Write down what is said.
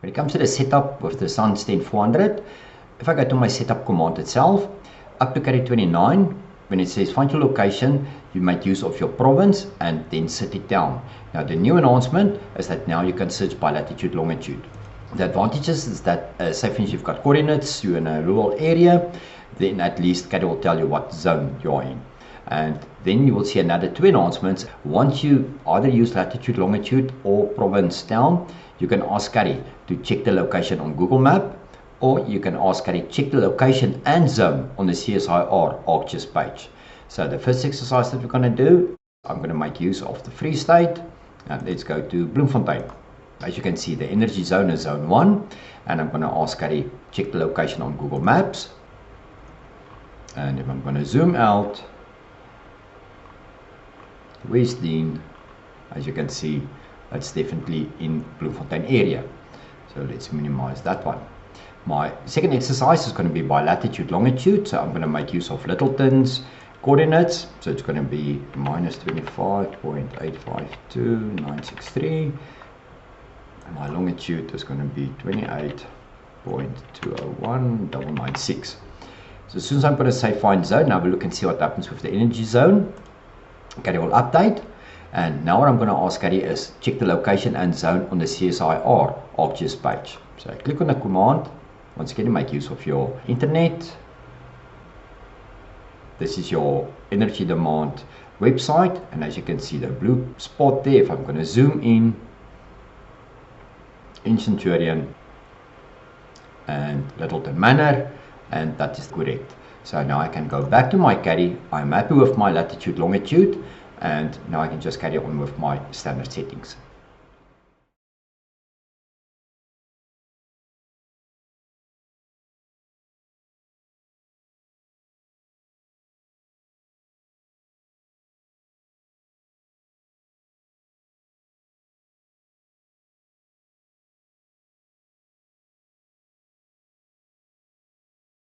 When it comes to the setup with the SANS 10400, if I go to my setup command itself, up to Caddie 29, when it says find your location, you make use of your province and then set it down. Now the new enhancement is that now you can search by latitude, longitude. The advantages is that, say for instance, you've got coordinates, you're in a rural area, then at least Caddie will tell you what zone you're in. And then you will see another 2 enhancements. Once you either use latitude, longitude or province down, you can ask Caddie to check the location on Google Map, or you can ask Caddie check the location and zone on the CSIR ArcGIS page. So the first exercise that we're going to do, I'm going to make use of the Free State, and let's go to Bloemfontein. As you can see, the energy zone is zone 1, and I'm going to ask Caddie check the location on Google Maps. And if I'm going to zoom out, Westdean, as you can see, it's definitely in Bloemfontein area. So let's minimize that one. My second exercise is going to be by latitude, longitude. So I'm going to make use of Littleton's coordinates. So it's going to be minus 25.852963. My longitude is going to be 28.201996. So as soon as I'm going to say find zone, now we'll look and see what happens with the energy zone. Caddie will update. And now what I'm going to ask Caddie is check the location and zone on the CSIR ArcGIS page. So I click on the command. Once again, make use of your internet. This is your energy demand website. And as you can see, the blue spot there, if I'm going to zoom in Centurion and Littleton Manor, and that is correct. So now I can go back to my Caddie. I'm happy with my latitude, longitude, and now I can just carry on with my standard settings.